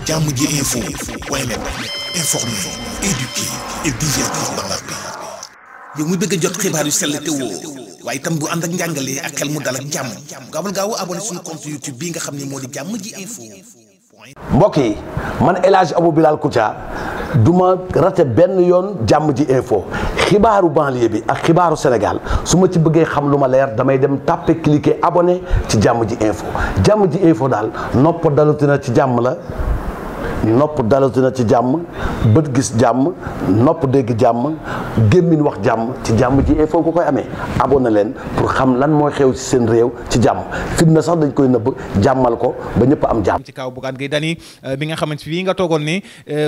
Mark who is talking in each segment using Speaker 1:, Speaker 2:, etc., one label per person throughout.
Speaker 1: jàmm ji info point net informer, éduquer et divertir dans la paix. yow mu bëgg a jot xibaar yu sell te woo waaye itam bu ànd ak njàngalee ak xel mu dal ak jàmm gaawal gaaw abonné suñu compte YouTube bi nga xam ne moo di jàmm ji info.
Speaker 2: mbokk yi man El Hadj Abou Bilal Koutia du ma rate benn yoon jàmm ji info xibaaru banlieue bi ak xibaaru Sénégal su ma ci bëggee xam lu ma leer damay dem tàppe cliquer abonné ci jàmm ji info daal nopp dalutina ci jàmm la nopp dalatina ci jàmm bët gis jàmm nopp dégg jàmm gémmiñ wax jàmm ci jàmm ji info ko koy amee abonné leen pour xam lan mooy xew ci seen réew ci jàmm fitna sax dañ koy nëbb jàmmal ko ba ñëpp am jàmm.
Speaker 3: ci kaw Bougane Gueye Dany bi nga xamante fii nga toogoon ni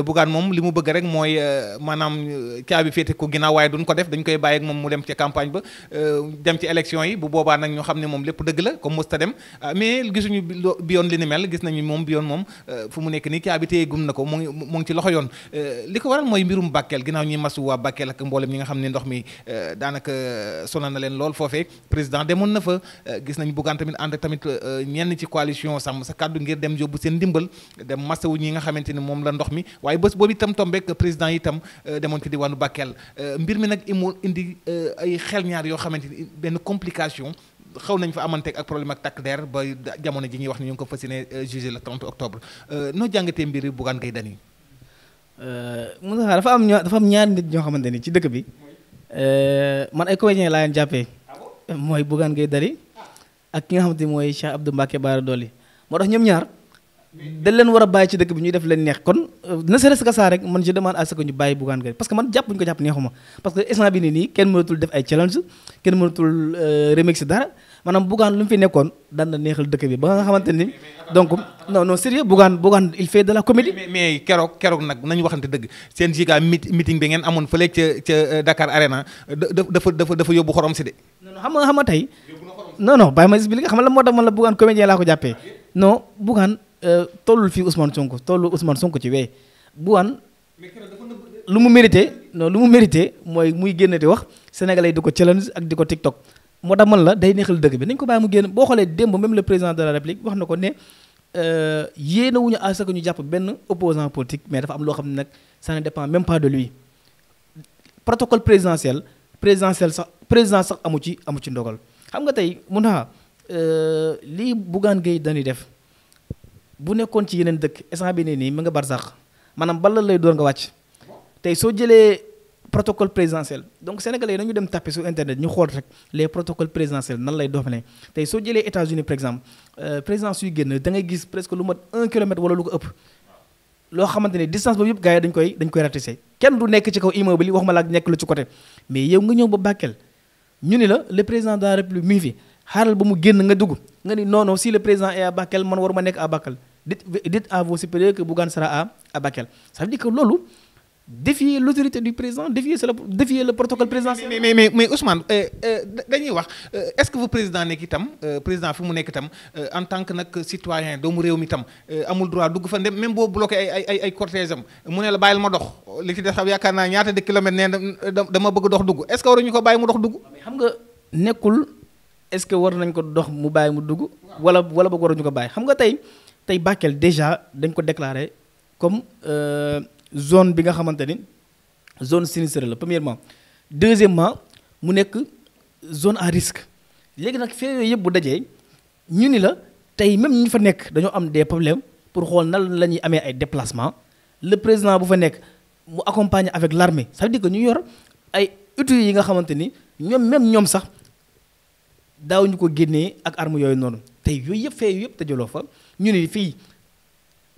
Speaker 3: Bougane moom li mu bëgg rek mooy maanaam caabi féete ko ginnaaw waaye duñ ko def dañ koy bàyyi ak moom mu dem ci campagne ba dem ci élection yi bu boobaa nag ñu xam ne moom lépp dëgg la comme musta dem mais gisuñu bi yoon li ni mel gis nañu moom bi yoon moom fu mu nekk nii caabi gum na ko mu ngi ci loxo yoon li ko waral mooy mbirum Bakel ginnaaw ñuy masu waa Bakel ak mboolem ñi nga xam ne ndox mi daanaka sonal na leen lool foofee président demoon na fa gis nañ Bougane tamit ànd tamit ñenn ci coalition sàmm sa kàddu ngir dem yóbbu seen ndimbal dem masawu ñi nga xamante ni moom la ndox mi waaye bés boobu itam tombeek président yi itam demoon ci diwaanu Bakel mbir mi nag indi ay xel ñaar yoo xamante ni benn complication xaw nañ fa amanteeg ak problème ak takk der ba jamono ji ñuy wax ni ñu ngi ko fas yéene jugé le 30 octobre noo jàngatee mbiri Bougane Gueye Dany.
Speaker 4: Moussa dafa am ñaari nit ñoo xamante ni ci dëkk bi man ay comédien laa leen jàppee mooy Bougane Gueye Dany ak ki nga xamante ni mooy Cheikh Abdou Mbacké Bara Dolly moo tax ñoom ñaar dañ leen war a bàyyi ci dëkk bi ñuy def leen neex kon ne serait-ce que ça rek man je demande à ce que ñu bàyyi Bougane Gueye parce que man jàpp bu ñu ko jàpp neexuma parce que instant bi nii kenn mënatul def ay challenge kenn mënatul remix dara maanaam Bougane lu mu fi nekkoon daan na neexal dëkk bi ba nga xamante ni donc non sérieux Bougane il fait de la comédie.
Speaker 3: mais keroog nag nañu waxante dëgg seen giga meeting bi ngeen amoon fële ca Dakar Arena dafa yóbbu xorom si de.
Speaker 4: non xam nga tey non bàyyi ma expliquer xam nga la moo tax man la Bougane comédien laa ko jàppee non Bougane tollul fii Ousmane Sonko ci wey Bougane lu mu mérité mooy muy génn di wax sénégalais yi di ko challenge ak di ko TikTok moo tax man la day neexal dëkk bi nañ ko bàyyi mu génn boo xoolee démb même le président de la république wax na ko ne yéena wuñu à ce que ñu jàpp benn opposant politique mais dafa am loo xam ne nag ça ne dépend même pas de lui protocole présidentiel sax amu ci ndogal xam nga tey mun naa lii Bougane Gueye Dany def bu nekkoon ci yeneen dëkk instant bi nii mu nga barsax maanaam bala lay doon nga wàcc tey soo jëlee protocole présidentiel donc sénégalais yi nañu dem tapé sur internet ñu xool rek les protocoles présidentiels nan lay doxalee tey soo jëlee États-Unis par exemple président suy génn da ngay gis presque lu mat 1 kilomètre wala lu ko ëpp loo xamante ne distance boobu yëpp gars yi dañ koy ratissé kenn du nekk ci kaw immeuble yi waxuma la ak nekk lu ci côté mais yow nga ñëw ba Bakel ñu ni la le président de la république mi ngi fi xaaral ba mu génn nga dugg nga ni non si le président est à Bakel man waruma nekk à Bakel dites à vos supérieurs que Bougane sera à Bakel ça veut dire que loolu défier l'autorité du président défier le protocole présidentiel.
Speaker 3: mais Ousmane dañuy wax est-ce que vous président nekk itam président fi mu nekk itam en tant que nag citoyen doomu réew mi itam amul droit dugg fa dem même boo bloqué ay cortège am mu ne la bàyyil ma dox li ci des xam yaakaar naa ñaata de kilomètres nee dama bëgg dox dugg est-ce que waruñu ko bàyyi mu dox dugg.
Speaker 4: xam nga nekkul est-ce que war nañ ko dox mu bàyyi mu dugg wala boog waruñu ko bàyyi xam nga tey Bakel déjà dañ ko déclaré comme. zone bi nga xamante ni zone sinistre la premièrement deuxièmement mu nekk zone à risque léegi nag fee yooyu yëpp bu dajee ñu ni la tey même ñu fa nekk dañoo am des problèmes pour xool nan la ñuy amee ay déplacement le président bu fa nekk mu accompagner avec l'armée ça veut dire que ñu yor ay outils yi nga xamante ni ñoom sax daawuñu ko génnee ak armes yooyu noonu tey yooyu yëpp fee yëpp dajaloo fa ñu ni fii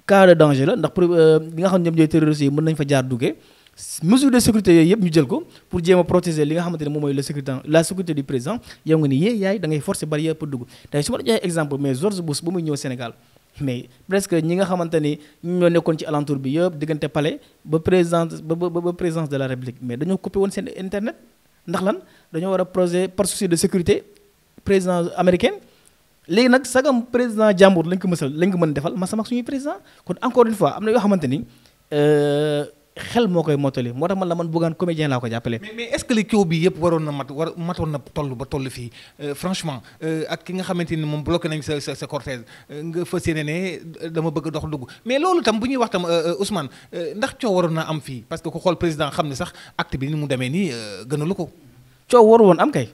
Speaker 4: cas de danger la ndax li nga xam ne ñoom ñooy terroristes yi mën nañ fa jaar duggee mesure de sécurité yooyu yëpp ñu jël ko pour jéem a protéger li nga xamante ne moom mooy la sécurité du président yow nga ni yaay da ngay forcer barrière pour dugg tey su ma la joxee exemple mais George Bush ba muy ñëw Sénégal mais presque ñi nga xamante ni ñoo nekkoon ci alentour bi yëpp diggante palais ba présidence de la République mais dañoo coupé woon seen internet ndax lan dañoo war a projet par souci de sécurité président américain léegi nag sagam président jàmbur lañ ko mën defal ma sama suñuy président kon encore une fois am na yoo xamante ni xel moo koy mottali moo tax man la man Bougane comédien laa ko jàppale.
Speaker 3: mais est-ce que li coow bi yëpp waroon na matoon na toll fii franchement ak ki nga xamante ni moom bloqué nañ sa cortège nga fas yéene ne dama bëgg dox dugg mais loolu tam bu ñuy wax tam Ousmane ndax coow waroon na am fii parce que ku xool président xam ne sax acte bi ni mu demee nii gënalu ko. coow
Speaker 4: waru woon am kay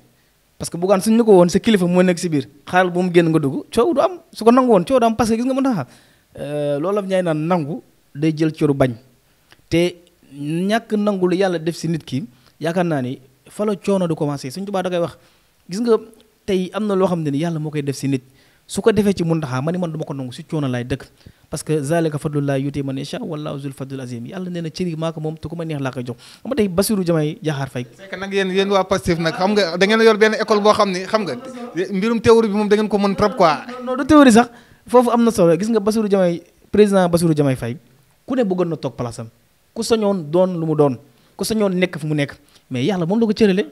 Speaker 4: parce que Bougane suñu ko woon sa kilifa moo nekk si biir xaaral bu mu génn nga dugg coow du am su ko nangu woon coow du am parce que gis nga mën naa loolu la ñaay naan nangu day jël cëru bañ te ñàkk nangu lu yàlla def si nit ki yaakaar naa ni fa la coono du commencé Sëñ Tuubaa da koy wax gis nga tey am na loo xam ne ni yàlla moo koy def si nit su ko defee ci Muntaxa ma ni man du ma ko nangu si coono laay dëkk parce que zalika fadlullah yuti man yasha wallahu zul fadlul azim yàlla nee na cëri maa ko moom te ku ma neex laa koy jox xam nga tey Bassirou Diomaye Diakhar Faye
Speaker 3: c'est que nag yéen waa Pastef nag xam nga da ngeen yor benn école boo xam ne xam nga mbirum théorie bi moom da ngeen ko mën trop quoi.
Speaker 4: non du théorie sax foofu am na solo gis nga Bassirou Diomaye président Bassirou Diomaye Faye ku ne bëggoon na toog place am ku sañoon doon lu mu doon ku sañoon nekk fu mu nekk mais yàlla moom la ko cërale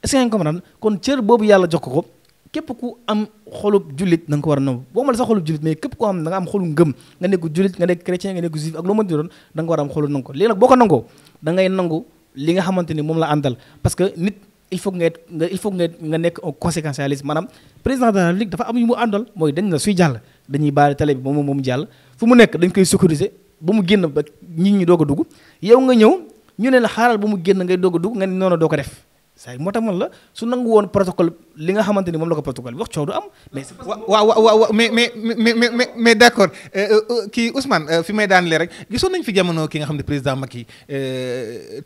Speaker 4: est-ce que nga comprendre kon cër boobu yàlla jox ko képp ku am xolub jullit na nga ko war a nangu boo ma la sax xolub jullit mais képp koo xam ne da nga am xolu ngëm nga nekk jullit nga nekk chrétien nga nekk juif ak loo mën di doon da nga war a am xolu nangu ko léegi nag boo ko nangoo da ngay nangu li nga xamante ni moom la àndal parce que nit il faut nga nekk un conséquentialiste maanaam président de la République dafa am yu mu àndal mooy dañ na suy jàll dañuy baale télé bi moom jàll fu mu nekk dañ koy sécuriser ba mu génn ba nit ñi doog a dugg yow nga ñëw ñu ne la xaaral ba mu génn ngay doog a dugg nga ne noonu doo ko def saa moo tax man la su nangu woon protocole li nga xamante ni moom la ko protocole bi wax coow du am. mais
Speaker 3: waaw mais d'accord kii Ousmane fi may daanelee rek gisoon nañ fi jamono ki nga xam ne président Macky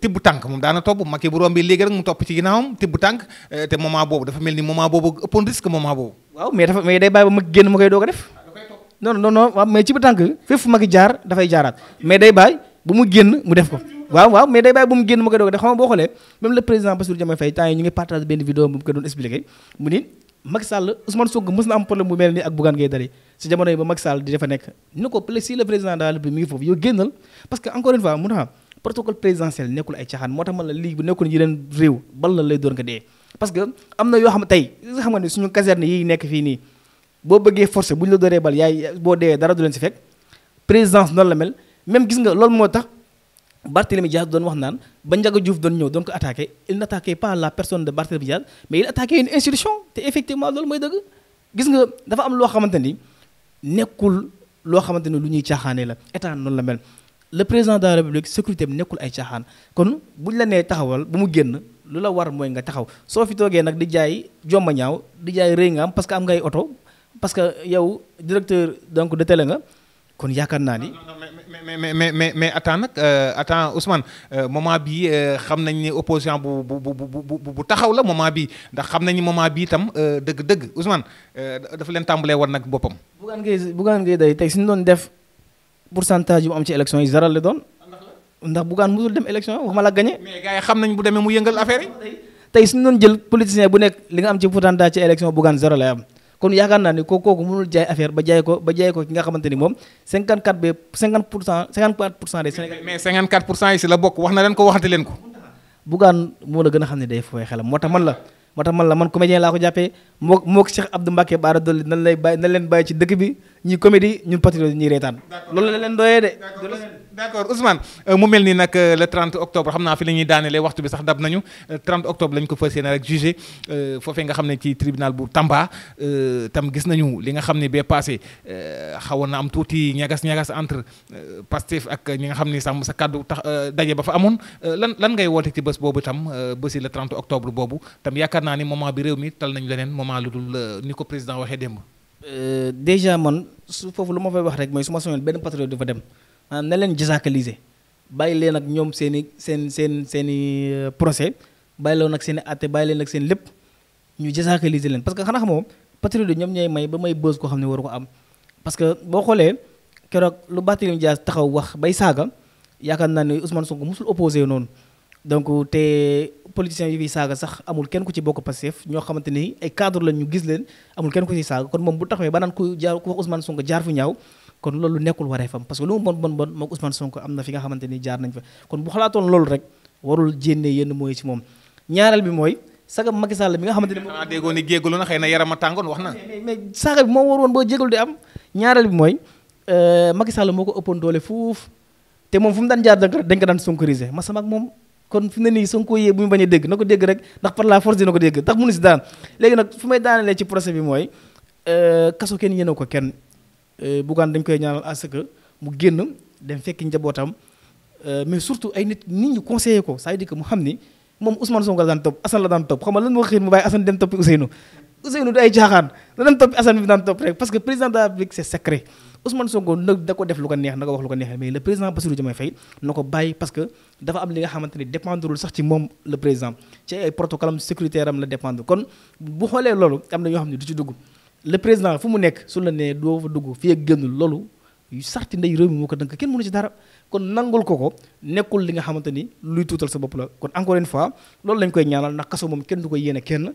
Speaker 3: tibb tànk moom daana topp Macky bu rombi léegi rek mu topp ci ginnaawam tibb tànk te moment boobu dafa mel ni moment boobu ëppoon risque moment boobu.
Speaker 4: waaw mais day bàyyi ba Macky génn ma koy doog a def. non waaw mais ci ba tànk fépp fu Macky jaar dafay jaaraat mais day bàyyi bu mu génn mu def ko. waaw mais day bàyyi bu mu génn ma koy doog def xam nga boo xoolee même le président Bassirou Diomaye Faye temps yi ñu ngi partage benn vidéo bu mu ko doon expliqué mu ni Macky Sall Ousmane Sonko mës na am problème bu mel ni ak Bougane Gueye Dany si jamono yi ba Macky Sall di dafa nekk ni ko si le président de la République mi ngi foofu yow génnal parce que encore une fois mu tax protocole présidentiel nekkul ay caaxaan moo tax man la lii bu nekkul yeneen réew bal la lay doon nga dee parce que am na yoo xam tey xam nga ne suñu caserne yi nekk fii nii boo bëggee forcé bu ñu la dooree bal yaay boo dee dara du leen si fekk présidence noonu la mel même gis nga loolu moo tax Barthélémy Diaz doon wax naan ba Ndiaga Diouf doon ñëw doon ko attaqué il n'attaquait pas la personne de Barthélémy Diaz mais il attaquait une institution te effectivement loolu mooy dëgg gis nga dafa am loo xamante ni nekkul loo xamante ni lu ñuy caaxaanee la état noonu la mel le président de la République sécurité bi nekkul ay caaxaan kon buñ la nee taxawal bu mu génn lu la war mooy nga taxaw soo fi toogee nag di jaay jomba ñaaw di jaay rëy nga am parce que am ngay oto parce que yow directeur donc de télé nga kon yaakaar naa ni.
Speaker 3: mais attends Ousmane moment bii xam nañ ni opposition bu taxaw la moment bii ndax xam nañ ni moment bii itam dëgg Ousmane dafa leen tàmbalee war nag boppam.
Speaker 4: Bougane Gueye Dany tey suñu doon def pourcentage yu mu am ci élection yi zéro la doon ndax Bougane musul dem élection waxuma la gagné.
Speaker 3: mais gars yi xam nañ bu demee mu yëngal affaire yi.
Speaker 4: tey suñu doon jël politicien bu nekk li nga am ci pourcentage ci élection Bougane zéro lay am. kon yaakaar naa ni kooku mënul jaay affaire ba jaay ko ki nga xamante ni moom 54 des Sénégalais.
Speaker 3: mais 54% yi si la bokk wax na leen ko waxati leen ko.
Speaker 4: Bougane moo la gën a xam ne day fooy xelam moo tax man la man comédien laa ko jàppee moo Cheikh Abdou Mbacké Bara Dolly nan leen bàyyi ci dëkk bi ñuy comédie ñun patriote ñuy reetaan. loolu la leen doyee de.
Speaker 3: d'accord Ousmane mu mel ni nag le 30 octobre xam naa fi la ñuy daanelee waxtu bi sax dab nañu 30 octobre lañ ko fas yéene rek jugé foofee nga xam ne ci tribunal bu Tamba tam gis nañu li nga xam ne bee passé xawoon na am tuuti ñagas entre Pastef ak ñi nga xam ne sax sa kàddu tax daje ba fa amoon lan ngay woote ci bés boobu tam bési le 30 octobre boobu tam yaakaar naa ni moment bi réew mi tal nañ leneen moment lu dul ni ko président waxee démb.
Speaker 4: déjà man su foofu lu ma fay wax rek mooy su ma soñoon benn patriote dafa dem. na leen jésacaliser bàyyi leen ak ñoom seen i procès bàyyi leen ak seen i atte bàyyi leen ak seen lépp ñu jésacaliser leen parce que xanaa xamoo patriote ñoom ñooy may ba may bës koo xam ne waru ko am parce que boo xoolee keroog lu Barthélémy Dias taxaw wax bay saaga yaakaar naa ne Ousmane Sonko musul opposé noonu donc te politiciens yi fiy saaga sax amul kenn ku ci bokk Pastef ñoo xamante ni ay cadre lañ ñu gis leen amul kenn ku ci saaga kon moom bu taxawee ba naan ku wax Ousmane Sonko jaar fu ñaaw kon loolu nekkul waree fam parce que lu mu bon moom Ousmane Sonko am na fi nga xamante ni jaar nañ fa kon bu xalaatoon loolu rek warul jénne yenn mooy ci moom ñaareel bi mooy saga Macky Sall mi nga xamante ni
Speaker 3: xanaa déggoo ni jégalu na xëy na yarama tàngoon wax na
Speaker 4: mais saaga bi moo war woon boo jégalu di am ñaareel bi mooy Macky Sall moo ko ëppoon doole fuuf te moom fu mu daan jaar dañ ko daan sonkoriser ma sama ak moom kon fi mu ne nii Sonko yee bu ñu bañ a dégg na ko dégg rek ndax par la force dina ko dégg ndax mënu si daan léegi nag fu may daanelee ci procès bi mooy kaso kenn yéene ko kenn Bougane dañ koy ñaanal à ce que mu génn dem fekki njabootam mais surtout ay nit ñu conseillé ko ça veut dire que mu xam ni moom Ousmane Sonko la daan topp Assane la daan topp xam nga lan moo xiir mu bàyyi Assane dem toppi Ousseynou du ay caaxaan da dem toppi Assane bi daan topp rek parce que président de la République c'est secret Ousmane Sonko nag da ko def lu ko neex na ko wax lu ko neex mais le président Bassirou Diomaye Faye na ko bàyyi parce que dafa am li nga xamante ni dépendrul sax ci moom le président ci ay protocole am sécuritaire am la dépendre kon bu xoolee loolu am na ñoo xam ne du ci dugg le président fu mu nekk su la nee doo fa dugg fii ak génnul loolu yu sarti ndey réew mi moo ko dënk kenn mënu ci dara kon nangul ko nekkul li nga xamante ni luy tuutal sa bopp la kon encore une fois loolu lañ koy ñaanal ndax kaso moom kenn du ko yéene kenn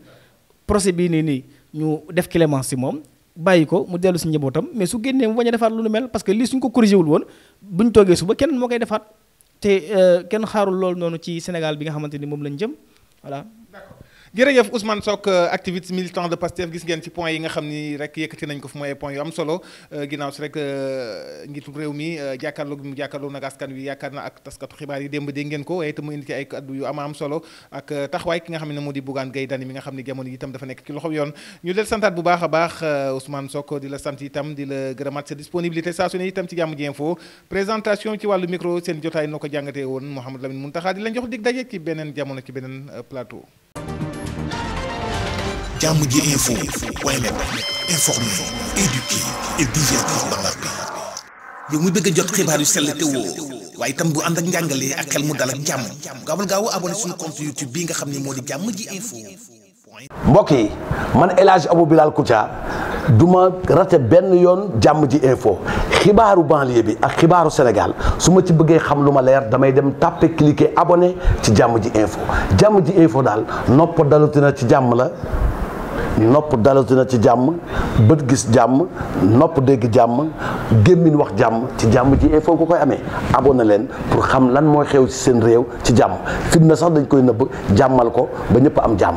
Speaker 4: procès bii nii ñu def clémence ci moom bàyyi ko mu dellu si njabootam mais su génnee mu bañ a defaat lu nu mel parce que lii suñ ko corrigé wul woon buñ toogee suba kenn moo koy defaat te kenn xaarul loolu noonu ci Sénégal bi nga xamante ni moom lañ jëm voilà.
Speaker 3: jërëjëf Ousmane Sock activiste militant de Pastef gis ngeen ci point yi nga xam ni rek yëkkati nañ ko fu mooy point yu am solo ginnaaw si rek njiitu réew mi jàkkaarloo bi mu jàkkaarloo nag askan wi yaakaar na ak taskatu xibaar yi démb dégg ngeen ko waaye itam mu indi ci ay kaddu yu am solo ak taxawaay ki nga xam ne moo di Bougane Gueye Dany mi nga xam ne jamono yi itam dafa nekk ci loxo yoon ñu del santaat bu baax a baax Ousmane Sock di la sant itam di la gërëmaat sa disponibilité saa su ne itam ci Jàmm ji Info présentation ci wàllu micro seen jotaay noo ko jàngatee woon Mouhamadou Lamine Mountakha di lañ jox dig daje ci beneen jamono ci beneen plateau.
Speaker 1: Jàmm ji Info point net informer, éduquer et divertir dans la paix. yow mu bëgg a jot xibaar yu sell te woo waaye itam bu ànd ak njàngalee ak xel mu dal ak jàmm gaawal gaaw abonné suñu compte YouTube bii nga xam ne moo di Jàmm ji Info.
Speaker 2: mbokk yi man El Hadj Abou Bilal Koutia du ma rate benn yoon Jàmm ji Info xibaaru banlieue bi ak xibaaru Sénégal su ma ci bëggee xam lu ma leer damay dem tàppe cliquer abonné ci Jàmm ji Info Jàmm ji Info daal nopp dalutina ci jàmm la. nopp dalatina ci jàmm bët gis jàmm nopp dégg jàmm gémmiñ wax jàmm ci Jàmm ji Info ko koy amee abonné leen pour xam lan mooy xew ci seen réew ci jàmm fitna sax dañ koy nëbb jàmmal ko ba ñëpp am jàmm